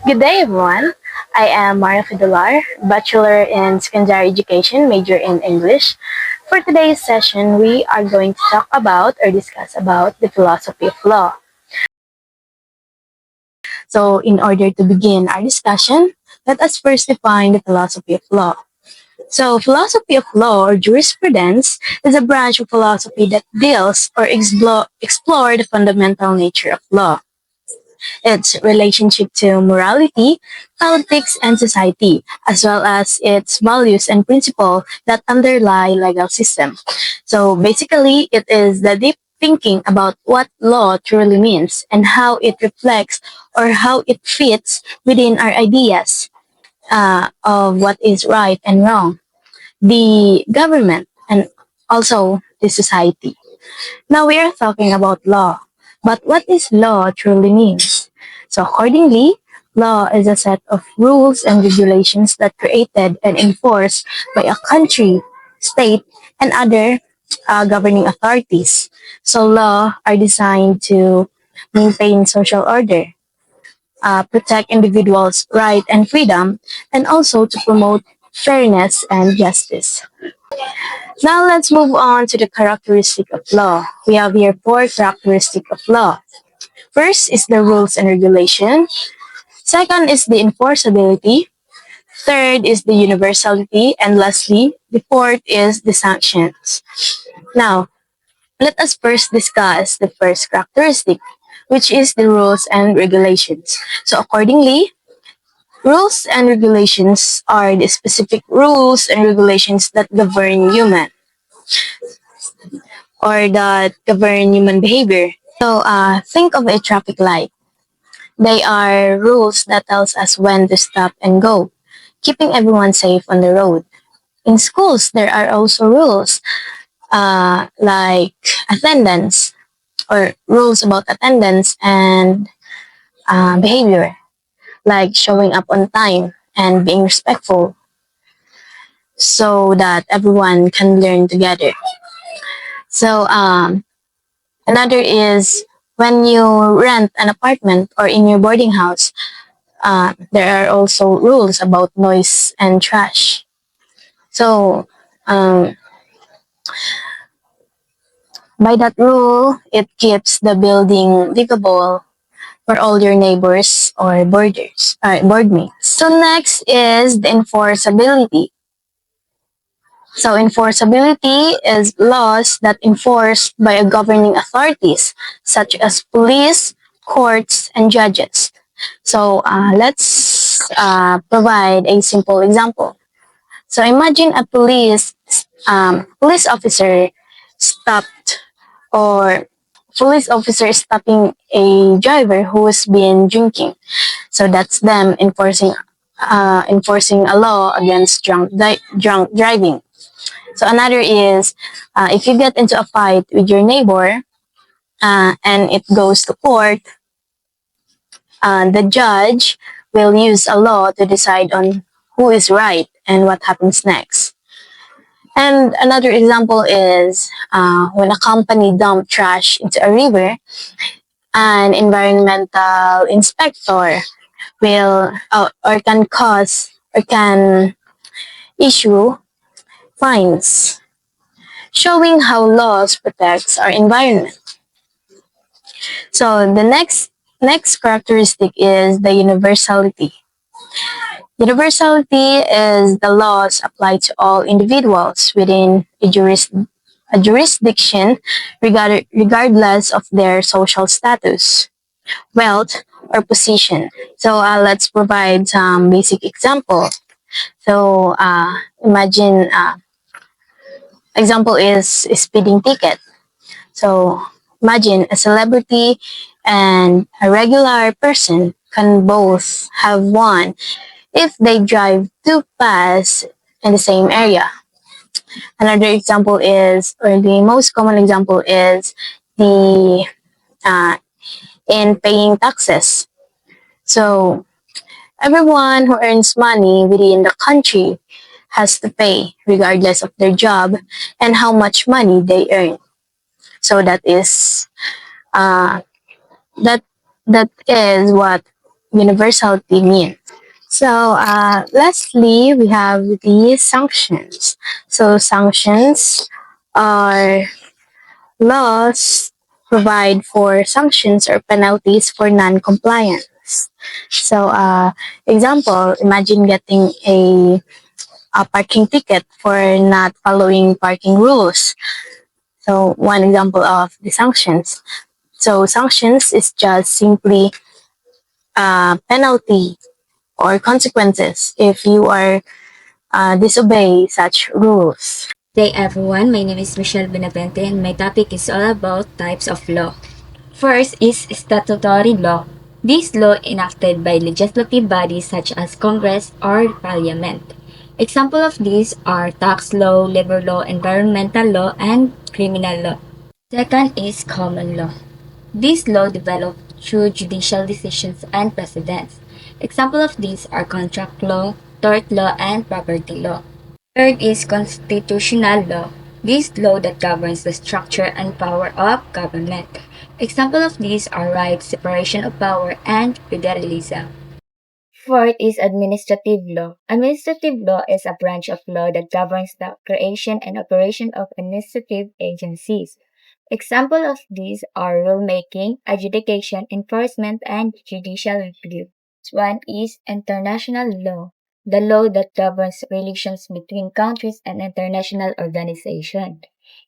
Good day, everyone. I am Maria Fidelar, Bachelor in Secondary Education, major in English. For today's session, we are going to talk about or discuss about the philosophy of law. So, in order to begin our discussion, let us first define the philosophy of law. So, philosophy of law or jurisprudence is a branch of philosophy that deals or explore the fundamental nature of law, its relationship to morality, politics, and society, as well as its values and principles that underlie legal system. So basically, it is the deep thinking about what law truly means and how it reflects or how it fits within our ideas of what is right and wrong, the government, and also the society. Now we are talking about law. But what is law truly means? So accordingly, law is a set of rules and regulations that created and enforced by a country, state, and other governing authorities. So law are designed to maintain social order, protect individuals' right and freedom, and also to promote fairness and justice. Now let's move on to the characteristic of law. We have here four characteristics of law. First is the rules and regulation. Second is the enforceability. Third is the universality. And lastly, the fourth is the sanctions. Now, let us first discuss the first characteristic, which is the rules and regulations. So accordingly, rules and regulations are the specific rules and regulations that govern human or that govern human behavior. So think of a traffic light. They are rules that tells us when to stop and go, keeping everyone safe on the road. In schools, there are also rules like attendance or rules about attendance and behavior, like showing up on time and being respectful so that everyone can learn together. So another is when you rent an apartment or in your boarding house, there are also rules about noise and trash. So, by that rule, it keeps the building livable for all your neighbors or board mates. So next is the enforceability. So enforceability is laws that enforced by governing authorities such as police, courts, and judges. So let's provide a simple example. So imagine a police officer stopped or police officer stopping a driver who has been drinking. So that's them enforcing a law against drunk driving. So another is if you get into a fight with your neighbor and it goes to court, the judge will use a law to decide on who is right and what happens next. And another example is when a company dump trash into a river, an environmental inspector will or can cause or can issue fines, showing how laws protects our environment. So the next characteristic is the universality. Universality is the laws applied to all individuals within a jurisdiction regardless of their social status, wealth, or position. So let's provide some basic example. So imagine example is a speeding ticket. So imagine a celebrity and a regular person can both have one if they drive too fast in the same area. Another example is, or the most common example is the uh, in paying taxes. So everyone who earns money within the country has to pay regardless of their job and how much money they earn. So that is uh, that that is what universality mean? So, lastly, we have the sanctions. So, sanctions are laws provide for sanctions or penalties for non-compliance. So, example, imagine getting a parking ticket for not following parking rules. So, one example of the sanctions. So, sanctions is just simply a penalty or consequences if you are disobey such rules. Hey everyone, my name is Michelle Benavente and my topic is all about types of law. First is statutory law. This law enacted by legislative bodies such as Congress or Parliament. Example of these are tax law, labor law, environmental law, and criminal law. Second is common law. This law developed through judicial decisions and precedents. Example of these are contract law, tort law, and property law. Third is constitutional law. This law that governs the structure and power of government. Example of these are rights, separation of power, and federalism. Fourth is administrative law. Administrative law is a branch of law that governs the creation and operation of administrative agencies. Example of these are rulemaking, adjudication, enforcement, and judicial review. One is international law, the law that governs relations between countries and international organizations.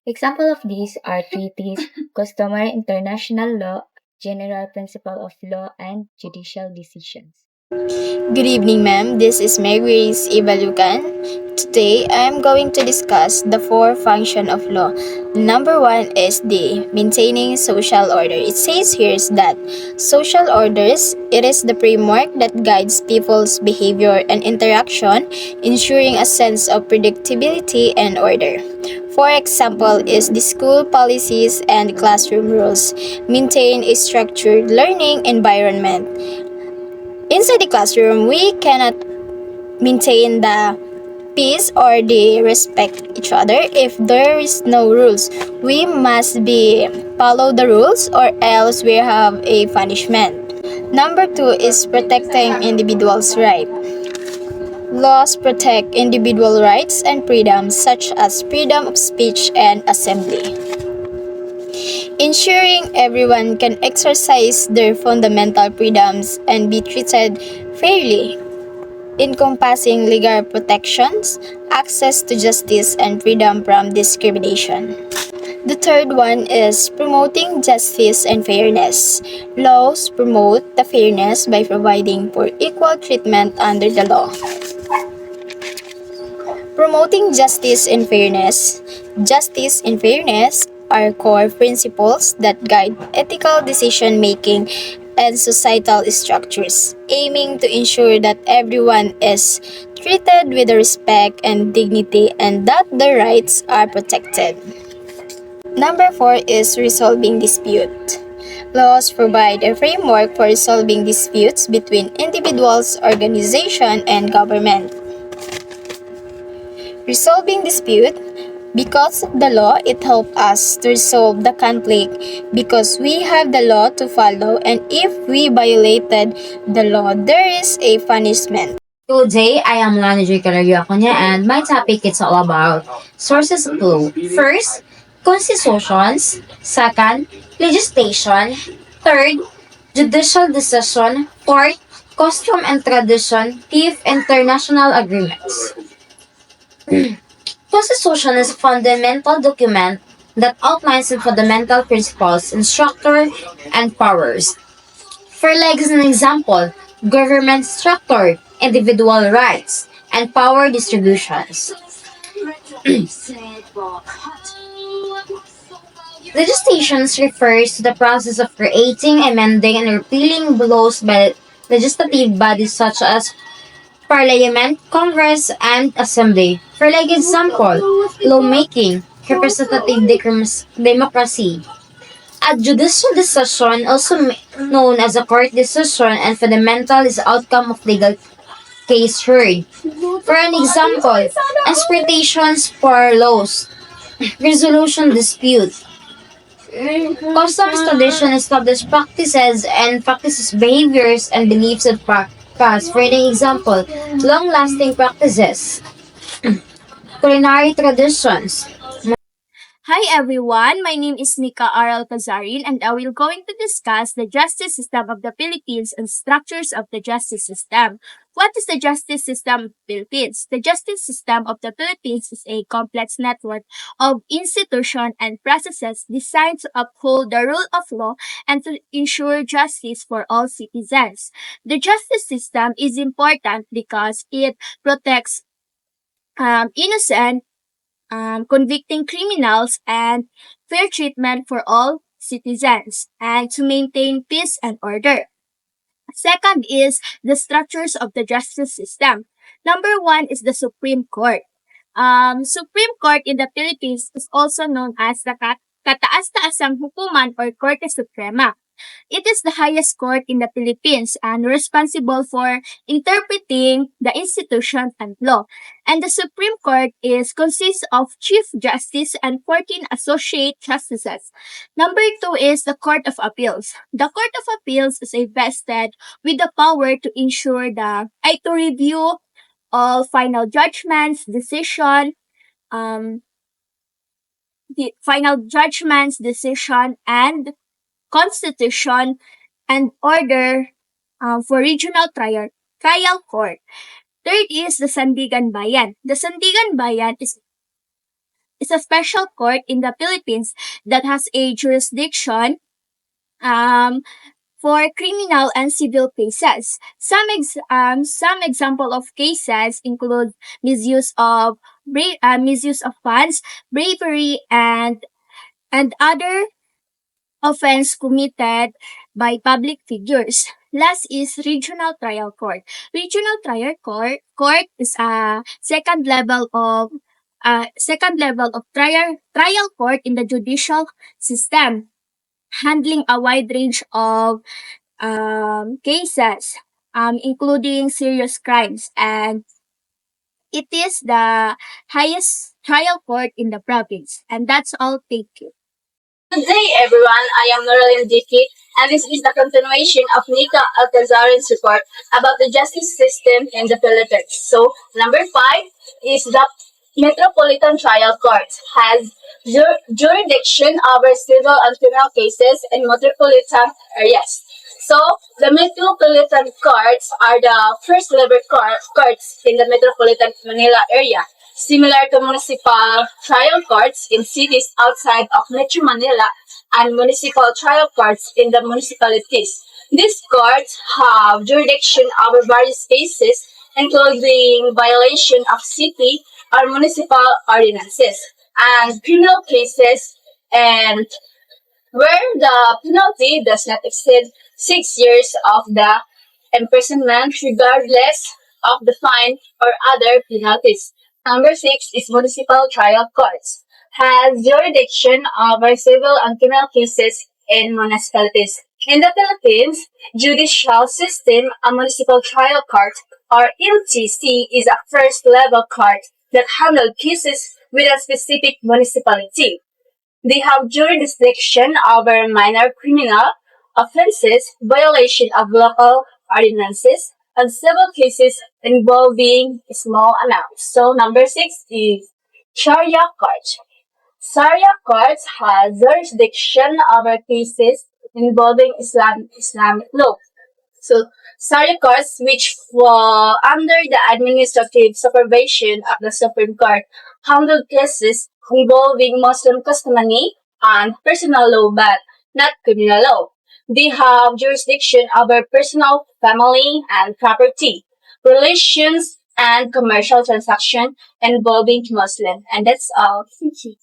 Example of these are treaties, customary international law, general principle of law, and judicial decisions. Good evening, ma'am. This is Mary's Ibalukan. Today, I am going to discuss the four functions of law. Number one is the maintaining social order. It says here is that social orders, it is the framework that guides people's behavior and interaction, ensuring a sense of predictability and order. For example, is the school policies and classroom rules maintain a structured learning environment. Inside the classroom, we cannot maintain the peace or the respect each other if there is no rules. We must be follow the rules or else we have a punishment. Number two is protecting individuals' rights. Laws protect individual rights and freedoms such as freedom of speech and assembly, ensuring everyone can exercise their fundamental freedoms and be treated fairly, encompassing legal protections, access to justice, and freedom from discrimination. The third one is promoting justice and fairness. Laws promote the fairness by providing for equal treatment under the law. Promoting justice and fairness. Justice and fairness are core principles that guide ethical decision making and societal structures, aiming to ensure that everyone is treated with respect and dignity and that their rights are protected. Number four is resolving dispute. Laws provide a framework for resolving disputes between individuals, organizations, and government. Resolving dispute. Because of the law, it helps us to resolve the conflict because we have the law to follow, and if we violated the law, there is a punishment. Today, I am Lani J. Calario-Acuña and my topic is all about sources of law. First, constitutions. Second, legislation. Third, judicial decision. Fourth, custom and tradition. Fifth, international agreements. Constitution is a fundamental document that outlines the fundamental principles and structure and powers. For like as an example, government structure, individual rights, and power distributions. Legislations refers to the process of creating, amending, and repealing laws by legislative bodies such as Parliament, Congress, and Assembly. For like example, lawmaking, representative democracy. A judicial decision, also known as a court decision and fundamental, is the outcome of legal case heard. For an example, interpretations for laws, resolution dispute, Customs tradition establish practices, behaviors, and beliefs of past. For an example, long-lasting practices, culinary traditions. Hi everyone, my name is Nika Aral Kazarin and I will going to discuss the justice system of the Philippines and structures of the justice system. What is the justice system of the Philippines? The justice system of the Philippines is a complex network of institutions and processes designed to uphold the rule of law and to ensure justice for all citizens. The justice system is important because it protects innocent convicting criminals, and fair treatment for all citizens, and to maintain peace and order. Second is the structures of the justice system. Number one is the Supreme Court. Supreme Court in the Philippines is also known as the Kataas-Taasang Hukuman or Korte Suprema. It is the highest court in the Philippines and responsible for interpreting the institutions and law. And the Supreme Court is consists of Chief Justice and 14 associate justices. Number two is the Court of Appeals. The Court of Appeals is a vested with the power to ensure to review all final judgments, the final judgments, decision, and constitution and order for regional trial court. Third is the Sandigan Bayan. The Sandigan Bayan is a special court in the Philippines that has a jurisdiction um, for criminal and civil cases. Some example of cases include misuse of funds, bravery, and other offense committed by public figures. Last is regional trial court. Regional court is a second level of trial court in the judicial system, handling a wide range of cases, including serious crimes, and it is the highest trial court in the province. And that's all. Thank you. Good day, everyone. I am Noraline Dickey, and this is the continuation of Nika Alcazarin's report about the justice system in the Philippines. So, number 5 is the Metropolitan Trial Court has jurisdiction over civil and criminal cases in metropolitan areas. So, the Metropolitan Courts are the first level courts in the Metropolitan Manila area, similar to municipal trial courts in cities outside of Metro Manila and municipal trial courts in the municipalities. These courts have jurisdiction over various cases, including violation of city or municipal ordinances, and criminal cases, and where the penalty does not exceed 6 years of the imprisonment regardless of the fine or other penalties. Number 6 is municipal trial courts. Has jurisdiction over civil and criminal cases in municipalities. In the Philippines, judicial system, a municipal trial court or MTC is a first level court that handles cases with a specific municipality. They have jurisdiction over minor criminal offenses, violation of local ordinances, and civil cases involving small amounts. So number 6 is Sharia court. Sharia courts has jurisdiction over cases involving Islamic law. So Sharia courts, which fall under the administrative supervision of the Supreme Court, handle cases involving Muslim customary and personal law, but not criminal law. They have jurisdiction over personal, family, and property, relations, and commercial transactions involving Muslim. And that's all. Thank you.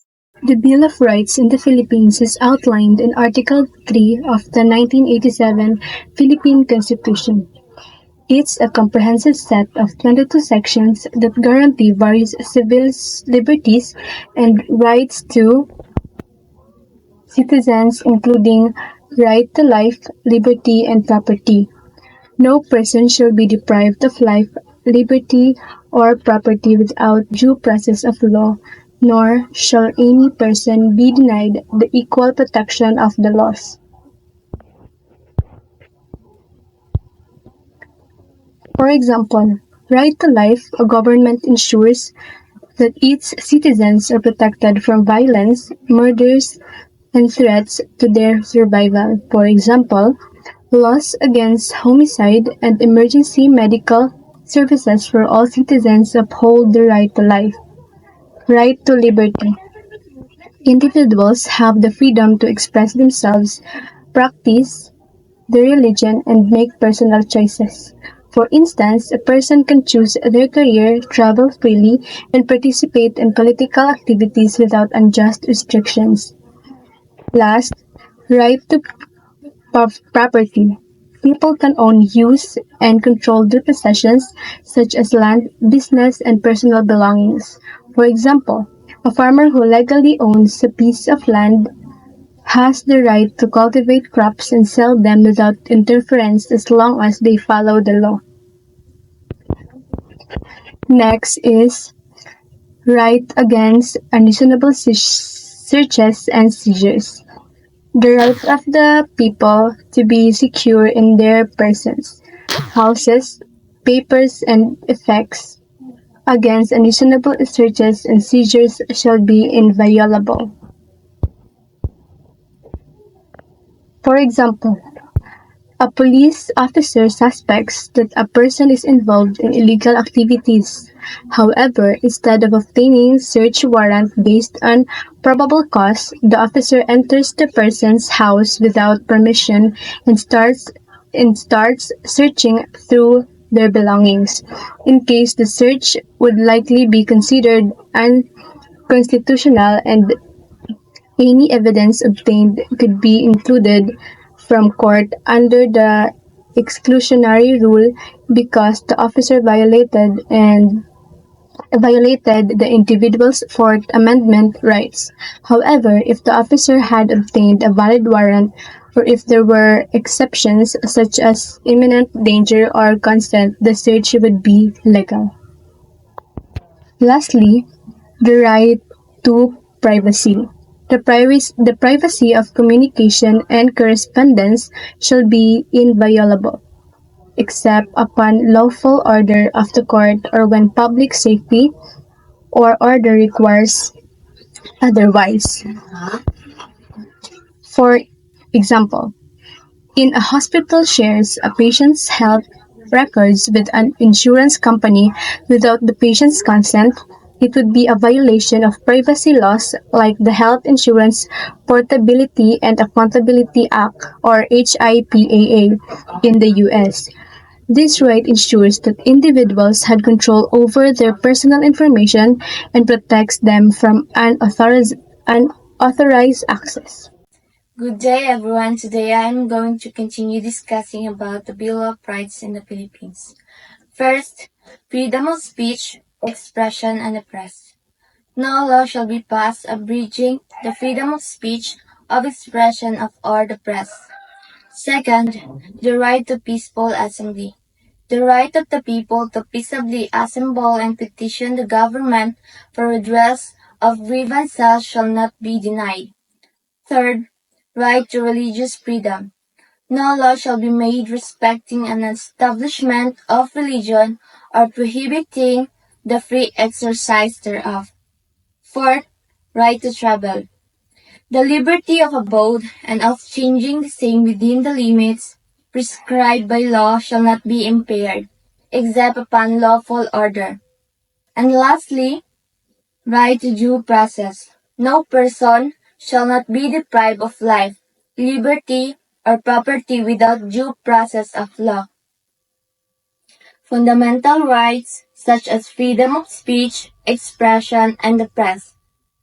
The Bill of Rights in the Philippines is outlined in Article 3 of the 1987 Philippine Constitution. It's a comprehensive set of 22 sections that guarantee various civil liberties and rights to citizens, including right to life, liberty, and property. No person shall be deprived of life, liberty, or property without due process of law. nor shall any person be denied the equal protection of the laws. For example, right to life, a government ensures that its citizens are protected from violence, murders, and threats to their survival. For example, laws against homicide and emergency medical services for all citizens uphold the right to life. Right to liberty. Individuals have the freedom to express themselves, practice their religion, and make personal choices. For instance, a person can choose their career, travel freely, and participate in political activities without unjust restrictions. Last, right to property. People can own, use, and control their possessions, such as land, business, and personal belongings. For example, a farmer who legally owns a piece of land has the right to cultivate crops and sell them without interference as long as they follow the law. Next is right against unreasonable searches and seizures. The right of the people to be secure in their persons, houses, papers, and effects against unreasonable searches and seizures shall be inviolable. For example, a police officer suspects that a person is involved in illegal activities. However, instead of obtaining search warrant based on probable cause, the officer enters the person's house without permission and starts searching through their belongings. In case the search would likely be considered unconstitutional and any evidence obtained could be included from court under the exclusionary rule because the officer violated the individual's Fourth Amendment rights. However, if the officer had obtained a valid warrant or if there were exceptions such as imminent danger or consent, the search would be legal. Lastly, the right to privacy. The privacy of communication and correspondence shall be inviolable, except upon lawful order of the court or when public safety or order requires otherwise. For example, in a hospital shares a patient's health records with an insurance company without the patient's consent, it would be a violation of privacy laws like the Health Insurance Portability and Accountability Act or HIPAA in the US. This right ensures that individuals had control over their personal information and protects them from unauthorized access. Good day, everyone. Today I am going to continue discussing about the Bill of Rights in the Philippines. First, freedom of speech, expression, and the press. No law shall be passed abridging the freedom of speech, of expression, of or the press. Second, the right to peaceful assembly. The right of the people to peaceably assemble and petition the government for redress of grievances shall not be denied. Third, right to religious freedom. No law shall be made respecting an establishment of religion or prohibiting the free exercise thereof. Fourth, right to travel. The liberty of abode and of changing the same within the limits prescribed by law shall not be impaired, except upon lawful order. And lastly, right to due process. No person shall not be deprived of life, liberty, or property without due process of law. Fundamental rights such as freedom of speech, expression, and the press,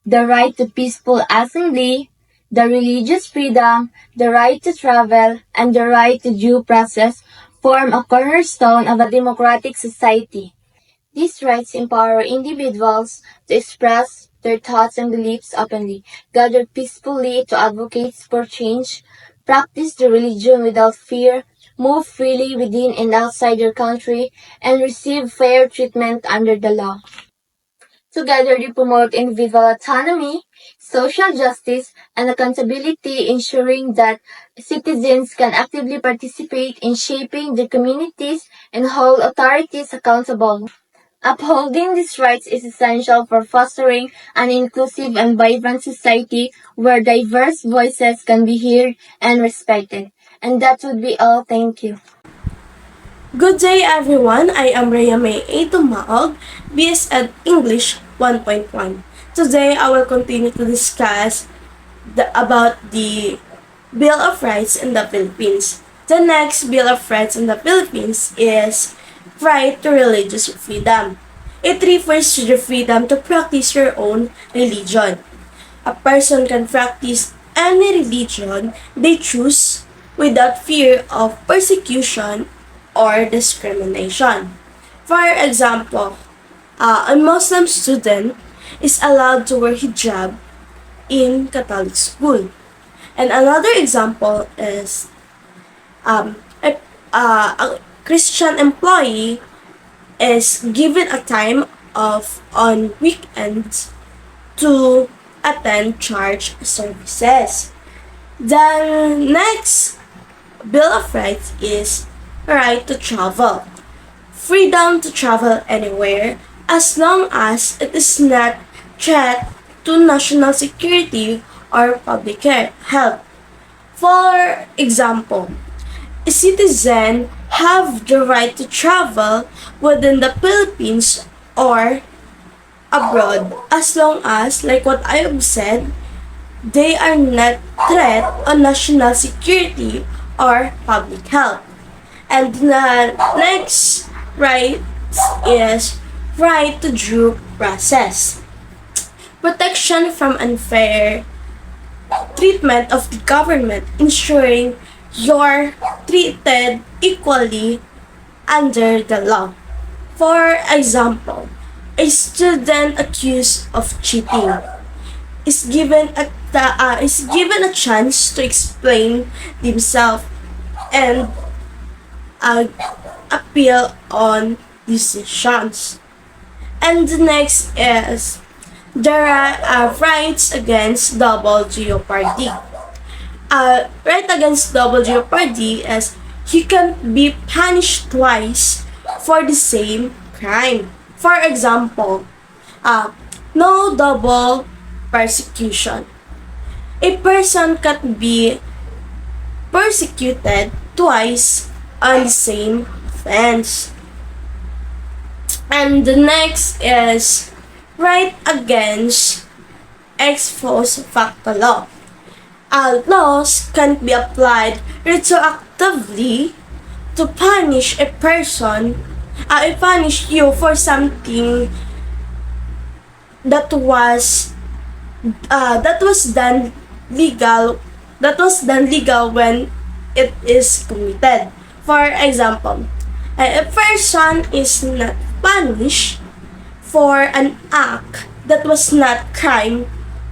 the right to peaceful assembly, the religious freedom, the right to travel, and the right to due process form a cornerstone of a democratic society. These rights empower individuals to express their thoughts and beliefs openly, gather peacefully to advocate for change, practice their religion without fear, move freely within and outside their country, and receive fair treatment under the law. Together, they promote individual autonomy, social justice, and accountability, ensuring that citizens can actively participate in shaping their communities and hold authorities accountable. Upholding these rights is essential for fostering an inclusive and vibrant society where diverse voices can be heard and respected. And that would be all. Thank you. Good day everyone, I am Rhea May A. Tumaog, BS Ed English 1.1. Today I will continue to discuss about the Bill of Rights in the Philippines. The next Bill of Rights in the Philippines is right to religious freedom. It refers to the freedom to practice your own religion. A person can practice any religion they choose without fear of persecution or discrimination. For example, a Muslim student is allowed to wear hijab in Catholic school. And another example is a Christian employee is given a time off on weekends to attend church services. The next Bill of Rights is right to travel. Freedom to travel anywhere as long as it is not threat to national security or public health. For example, a citizen have the right to travel within the Philippines or abroad as long as, like what I have said, they are not threat on national security or public health. And the next right is right to due process. Protection from unfair treatment of the government, ensuring you're treated equally under the law. For example, a student accused of cheating is given a chance to explain themselves and appeal on decisions. And the next is there are rights against double jeopardy. Right against double jeopardy is you can be punished twice for the same crime. For example, no double persecution. A person can be persecuted twice on the same offense. And the next is right against ex post facto law. Laws can be applied retroactively to punish a person, punish you for something that was done legal when it is committed. For example, a person is not punished for an act that was not crime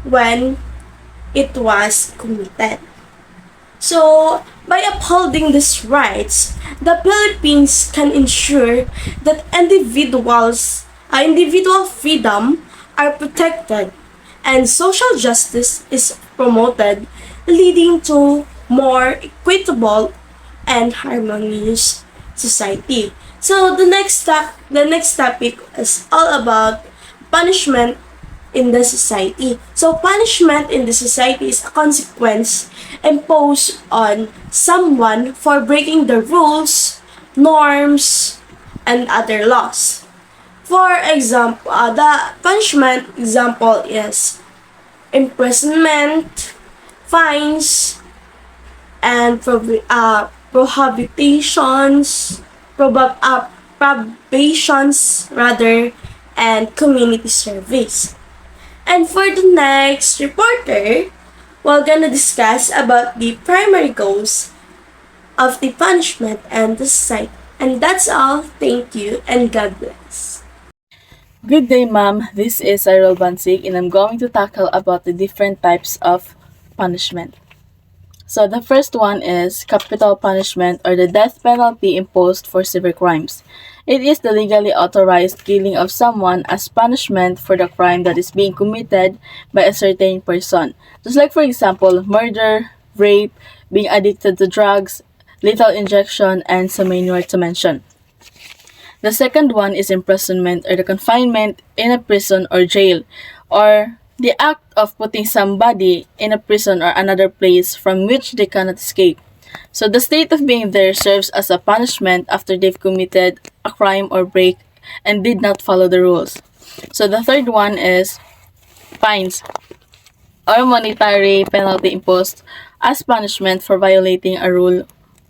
when it was committed. So, by upholding these rights, the Philippines can ensure that individual freedom are protected and social justice is promoted, leading to more equitable and harmonious society. So the next topic is all about punishment in the society. So punishment in the society is a consequence imposed on someone for breaking the rules, norms, and other laws. For example, the punishment example is imprisonment, fines, and probations rather, and community service. And for the next reporter, we're gonna discuss about the primary goals of the punishment and the society. And that's all. Thank you and God bless. Good day, ma'am. This is Cyril Bansig, and I'm going to tackle about the different types of punishment. So the first one is capital punishment or the death penalty imposed for severe crimes. It is the legally authorized killing of someone as punishment for the crime that is being committed by a certain person. Just like for example, murder, rape, being addicted to drugs, lethal injection, and so many more to mention. The second one is imprisonment or the confinement in a prison or jail, or the act of putting somebody in a prison or another place from which they cannot escape. So the state of being there serves as a punishment after they've committed a crime or break and did not follow the rules. So the third one is fines or monetary penalty imposed as punishment for violating a rule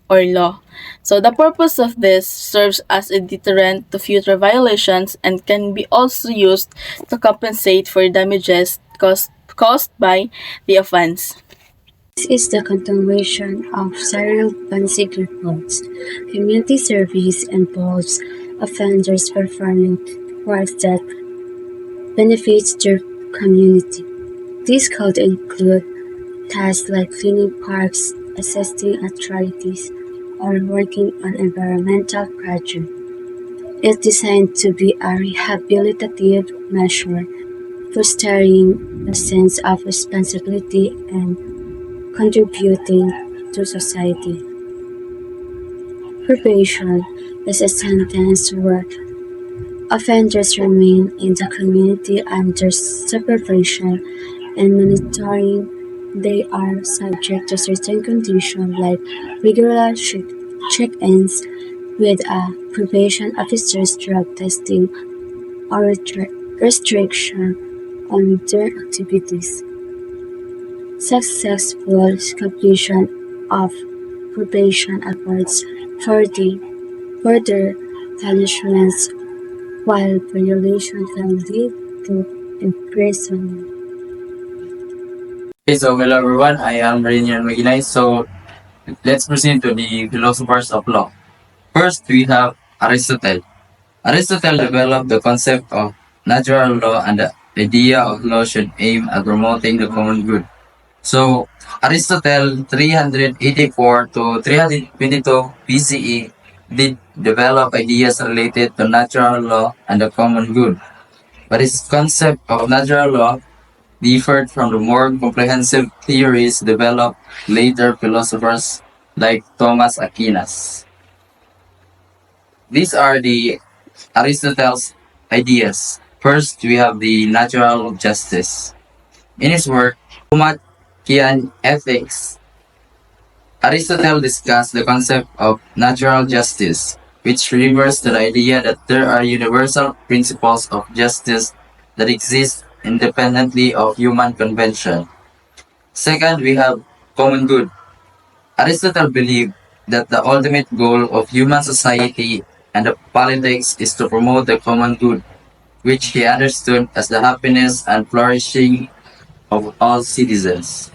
or law. So the purpose of this serves as a deterrent to future violations and can be also used to compensate for damages caused by the offense. This is the continuation of several basic reports. Community service involves offenders performing work that benefits their community. These could include tasks like cleaning parks, assisting at charities, or working on environmental projects. It's designed to be a rehabilitative measure, fostering a sense of responsibility and contributing to society. Probation is a sentence where offenders remain in the community under supervision and monitoring. They are subject to certain conditions like regular check-ins with a probation officer's drug testing or restriction on their activities. Successful completion of probation affords further punishments, while violation can lead to imprisonment. Okay, so hello everyone, I am Rainier Maginay. So let's proceed to the philosophers of law. First, we have Aristotle. Aristotle developed the concept of natural law, and the idea of law should aim at promoting the common good. So Aristotle 384 to 322 BCE did develop ideas related to natural law and the common good. But his concept of natural law differed from the more comprehensive theories developed later philosophers like Thomas Aquinas. These are the Aristotle's ideas. First, we have the natural justice. In his work, Nicomachean Ethics, Aristotle discussed the concept of natural justice, which refers to the idea that there are universal principles of justice that exist independently of human convention. Second, we have common good. Aristotle believed that the ultimate goal of human society and the politics is to promote the common good, which he understood as the happiness and flourishing of all citizens.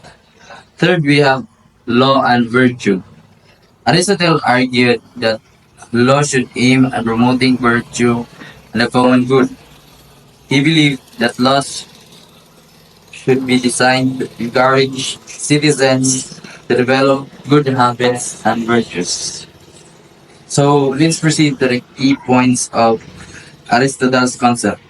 Third, we have law and virtue. Aristotle argued that law should aim at promoting virtue and the common good. He believed that laws should be designed to encourage citizens to develop good habits and virtues. So let's proceed to the key points of Aristotle's concept.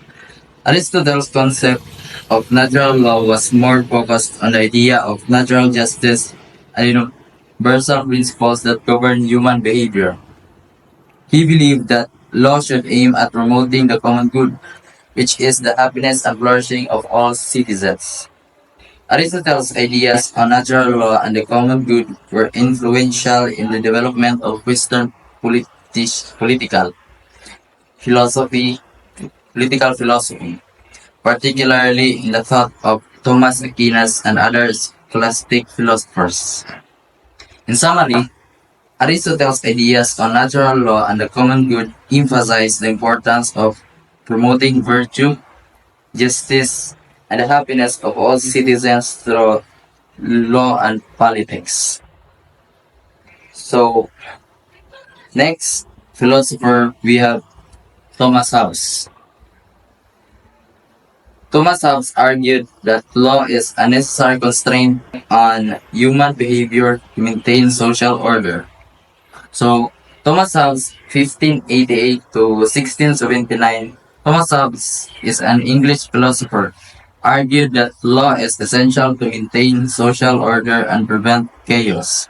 Aristotle's concept of natural law was more focused on the idea of natural justice and universal principles that govern human behavior. He believed that law should aim at promoting the common good, which is the happiness and flourishing of all citizens. Aristotle's ideas on natural law and the common good were influential in the development of Western political philosophy, particularly in the thought of Thomas Aquinas and other scholastic philosophers. In summary, Aristotle's ideas on natural law and the common good emphasize the importance of promoting virtue, justice, and the happiness of all citizens through law and politics. So, next philosopher we have Thomas Hobbes. Thomas Hobbes argued that law is a necessary constraint on human behavior to maintain social order. So, Thomas Hobbes, 1588 to 1679, Thomas Hobbes is an English philosopher, argued that law is essential to maintain social order and prevent chaos.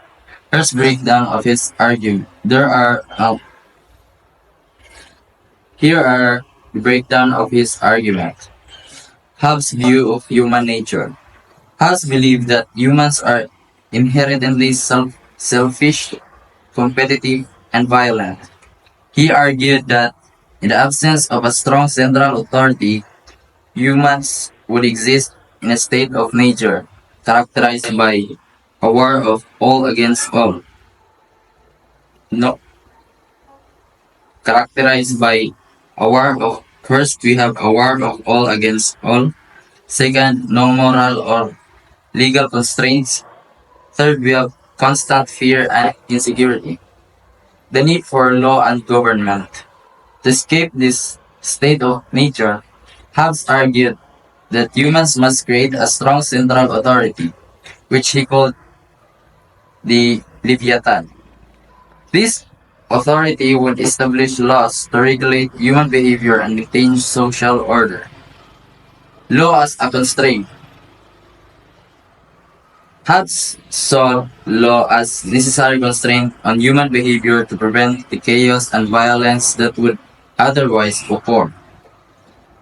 First breakdown of his argument. Here are the breakdown of his argument. Hobbes' view of human nature. Hobbes believed that humans are inherently selfish, competitive, and violent. He argued that in the absence of a strong central authority, humans would exist in a state of nature characterized by a war of all against all. No, characterized by a war of first we have a war of all against all. Second, no moral or legal constraints. Third, we have constant fear and insecurity. The need for law and government. To escape this state of nature, Hobbes argued that humans must create a strong central authority, which he called the Leviathan. This authority would establish laws to regulate human behavior and maintain social order. Law as a constraint. Hobbes saw law as necessary constraint on human behavior to prevent the chaos and violence that would otherwise occur.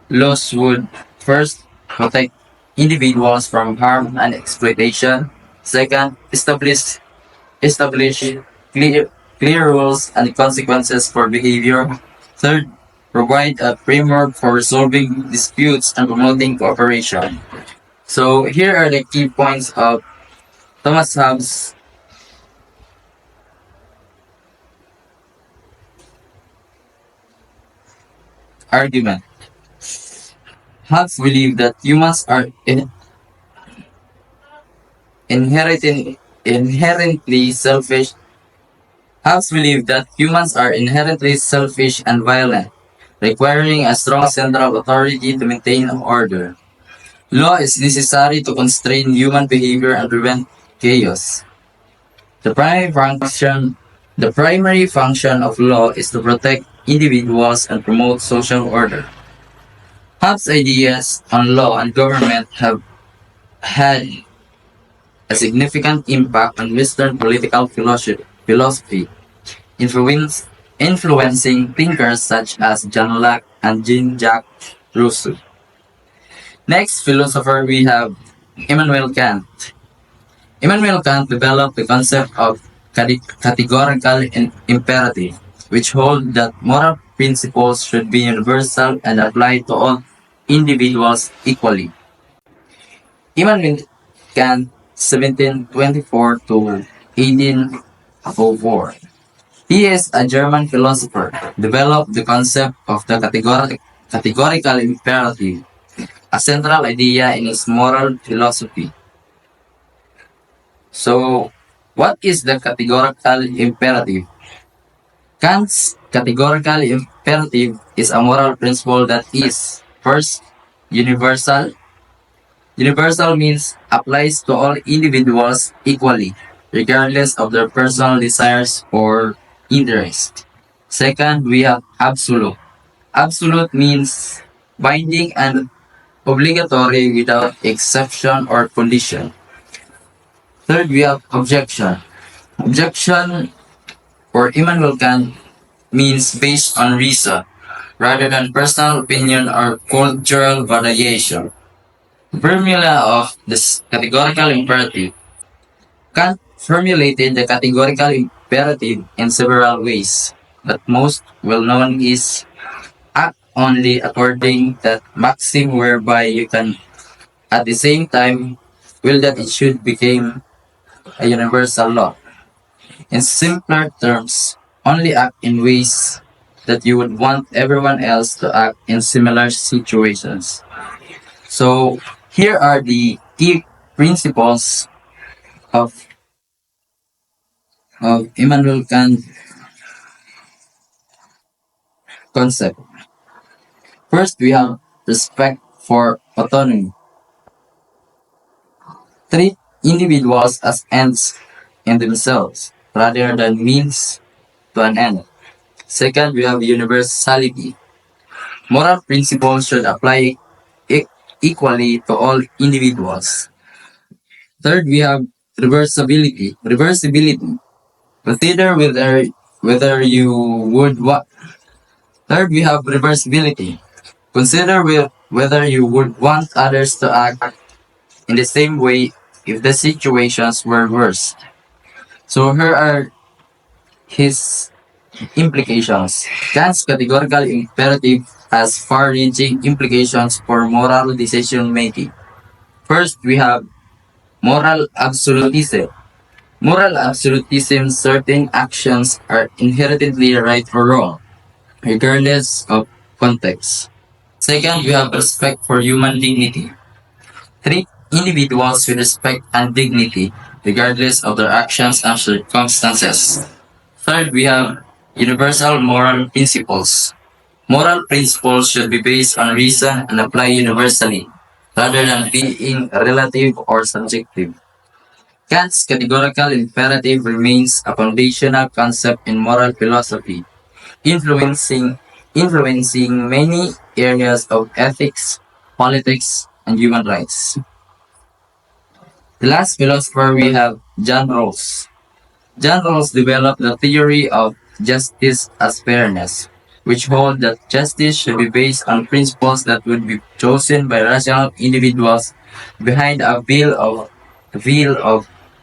Laws would first protect individuals from harm and exploitation. Second, establish clear rules and consequences for behavior. Third, provide a framework for resolving disputes and promoting cooperation. So here are the key points of Thomas Hobbes' argument. Hobbes believed that humans are inherently selfish. Hobbes believed that humans are inherently selfish and violent, requiring a strong central authority to maintain order. Law is necessary to constrain human behavior and prevent chaos. The primary function of law is to protect individuals and promote social order. Hobbes' ideas on law and government have had a significant impact on Western political philosophy, influencing thinkers such as John Locke and Jean-Jacques Rousseau. Next philosopher we have Immanuel Kant. Immanuel Kant developed the concept of categorical imperative, which hold that moral principles should be universal and apply to all individuals equally. Immanuel Kant, 1724 to 1804. He is a German philosopher, developed the concept of the categorical imperative, a central idea in his moral philosophy. So, what is the categorical imperative? Kant's categorical imperative is a moral principle that is, first, universal. Universal means applies to all individuals equally, regardless of their personal desires or interests. Second, we have absolute. Absolute means binding and obligatory without exception or condition. Third, we have objection. Objection for Immanuel Kant means based on reason, rather than personal opinion or cultural variation. The formula of this categorical imperative. Kant formulated the categorical imperative in several ways, but most well known is act only according that maxim whereby you can at the same time will that it should become a universal law. In simpler terms, only act in ways that you would want everyone else to act in similar situations. So here are the key principles of Immanuel Kant concept. First, we have respect for autonomy. Treat individuals as ends in themselves rather than means to an end. Second, we have universality. Moral principles should apply equally to all individuals. Third, we have reversibility. Reversibility. Consider whether you would what. Third, we have reversibility. Consider whether you would want others to act in the same way if the situations were worse. So here are his implications. Kant's categorical imperative has far-reaching implications for moral decision making. First, we have moral absolutism. Moral absolutism, certain actions are inherently right or wrong, regardless of context. Second, we have respect for human dignity. Treat individuals with respect and dignity, regardless of their actions and circumstances. Third, we have universal moral principles. Moral principles should be based on reason and apply universally, rather than being relative or subjective. Kant's categorical imperative remains a foundational concept in moral philosophy, influencing many areas of ethics, politics, and human rights. The last philosopher we have John Rawls. John Rawls developed the theory of justice as fairness, which hold that justice should be based on principles that would be chosen by rational individuals behind a veil of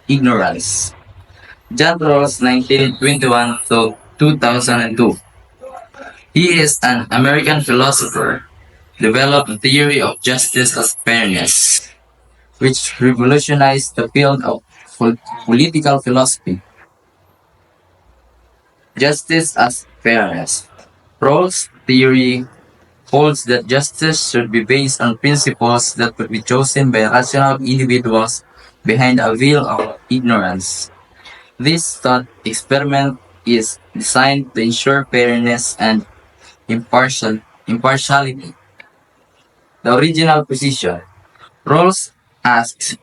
ignorance. John Rawls, 1921 to 2002. He is an American philosopher, developed the theory of justice as fairness, which revolutionized the field of political philosophy. Justice as fairness. Rawls' theory holds that justice should be based on principles that would be chosen by rational individuals behind a veil of ignorance. This thought experiment is designed to ensure fairness and impartiality. The original position. Rawls asks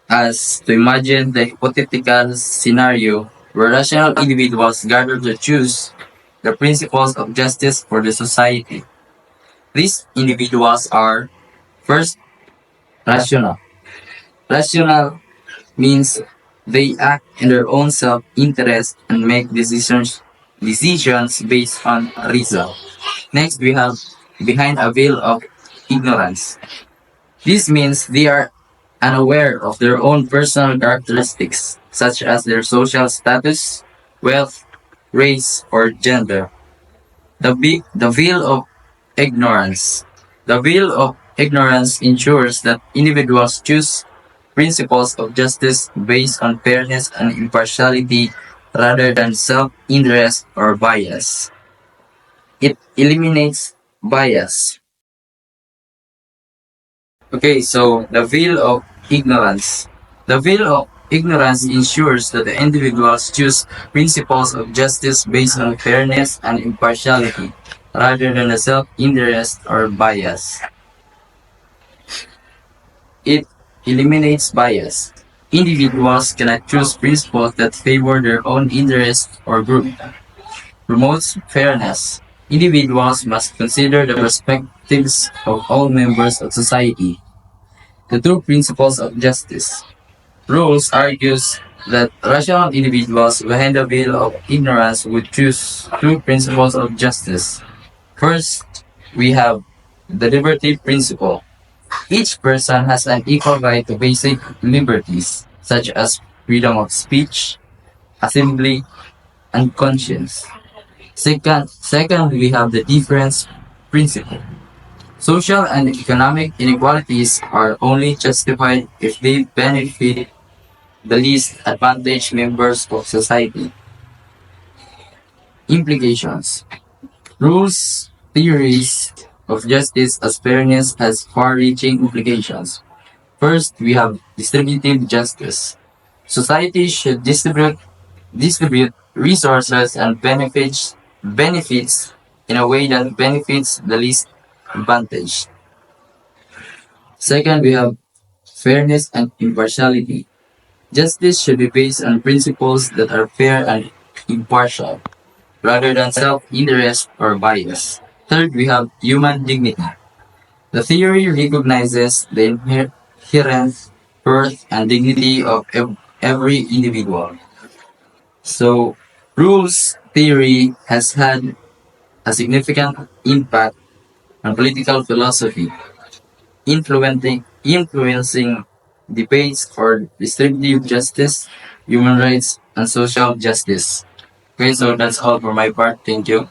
us to imagine the hypothetical scenario where rational individuals gather to choose the principles of justice for the society. These individuals are first rational. Rational means they act in their own self-interest and make decisions based on reason. Next, we have behind a veil of ignorance. This means they are unaware of their own personal characteristics, such as their social status, wealth, race, or gender. The veil of ignorance. The veil of ignorance ensures that individuals choose principles of justice based on fairness and impartiality rather than self-interest or bias. It eliminates bias. Okay, so the veil of ignorance. The veil of ignorance ensures that the individuals choose principles of justice based on fairness and impartiality rather than a self-interest or bias. It eliminates bias. Individuals cannot choose principles that favor their own interest or group. Promotes fairness. Individuals must consider the perspectives of all members of society. The true principles of justice. Rawls argues that rational individuals behind the veil of ignorance would choose true principles of justice. First, we have the liberty principle. Each person has an equal right to basic liberties, such as freedom of speech, assembly, and conscience. Second, we have the difference principle. Social and economic inequalities are only justified if they benefit the least advantaged members of society. Implications. Rules, theories of justice as fairness has far-reaching implications. First, we have distributive justice. Society should distribute resources and benefits in a way that benefits the least advantaged. Second, we have fairness and impartiality. Justice should be based on principles that are fair and impartial, rather than self-interest or bias. Third, we have human dignity. The theory recognizes the inherent worth and dignity of every individual. So, rules theory has had a significant impact on political philosophy, influencing debates for distributive justice, human rights, and social justice. Okay, so that's all for my part. Thank you.